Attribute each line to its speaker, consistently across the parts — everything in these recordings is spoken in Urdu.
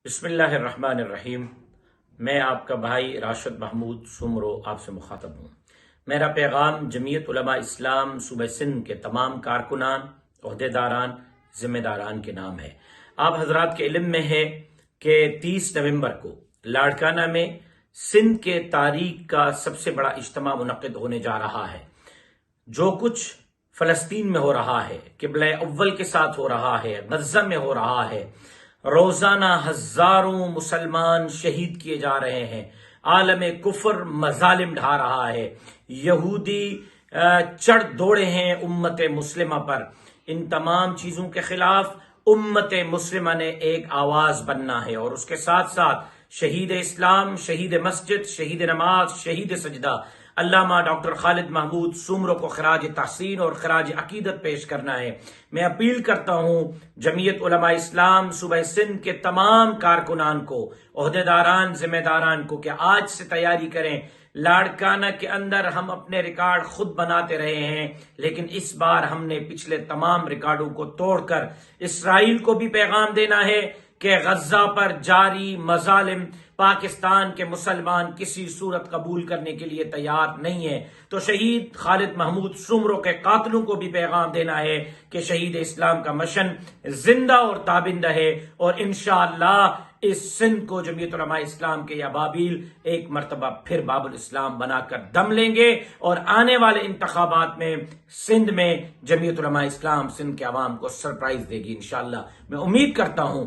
Speaker 1: بسم اللہ الرحمن الرحیم۔ میں آپ کا بھائی راشد محمود سمرو آپ سے مخاطب ہوں۔ میرا پیغام جمعیت علماء اسلام صوبہ سندھ کے تمام کارکنان، عہدیداران، ذمہ داران کے نام ہے۔ آپ حضرات کے علم میں ہے کہ 30 نومبر کو لاڑکانہ میں سندھ کے تاریخ کا سب سے بڑا اجتماع منعقد ہونے جا رہا ہے۔ جو کچھ فلسطین میں ہو رہا ہے، قبلہ اول کے ساتھ ہو رہا ہے، غزہ میں ہو رہا ہے، روزانہ ہزاروں مسلمان شہید کیے جا رہے ہیں، عالم کفر مظالم ڈھا رہا ہے، یہودی چڑھ دوڑے ہیں امت مسلمہ پر۔ ان تمام چیزوں کے خلاف امت مسلمہ نے ایک آواز بننا ہے، اور اس کے ساتھ ساتھ شہید اسلام، شہید مسجد، شہید نماز، شہید سجدہ علامہ ڈاکٹر خالد محمود سمرو کو خراج تحسین اور خراج عقیدت پیش کرنا ہے۔ میں اپیل کرتا ہوں جمعیت علماء اسلام صوبہ سندھ کے تمام کارکنان کو، عہدیداران، ذمہ داران کو کہ آج سے تیاری کریں۔ لاڑکانہ کے اندر ہم اپنے ریکارڈ خود بناتے رہے ہیں، لیکن اس بار ہم نے پچھلے تمام ریکارڈوں کو توڑ کر اسرائیل کو بھی پیغام دینا ہے کہ غزہ پر جاری مظالم پاکستان کے مسلمان کسی صورت قبول کرنے کے لیے تیار نہیں ہے۔ تو شہید خالد محمود سمرو کے قاتلوں کو بھی پیغام دینا ہے کہ شہید اسلام کا مشن زندہ اور تابند ہے، اور انشاءاللہ اس سندھ کو جمعیت علماء اسلام کے ابابیل ایک مرتبہ پھر باب الاسلام بنا کر دم لیں گے، اور آنے والے انتخابات میں سندھ میں جمعیت علماء اسلام سندھ کے عوام کو سرپرائز دے گی انشاءاللہ۔ میں امید کرتا ہوں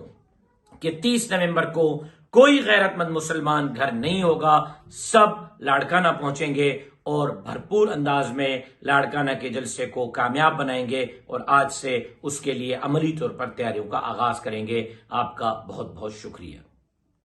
Speaker 1: کہ 30 نومبر کو کوئی غیرت مند مسلمان گھر نہیں ہوگا، سب لاڑکانہ پہنچیں گے اور بھرپور انداز میں لاڑکانہ کے جلسے کو کامیاب بنائیں گے، اور آج سے اس کے لیے عملی طور پر تیاریوں کا آغاز کریں گے۔ آپ کا بہت بہت شکریہ۔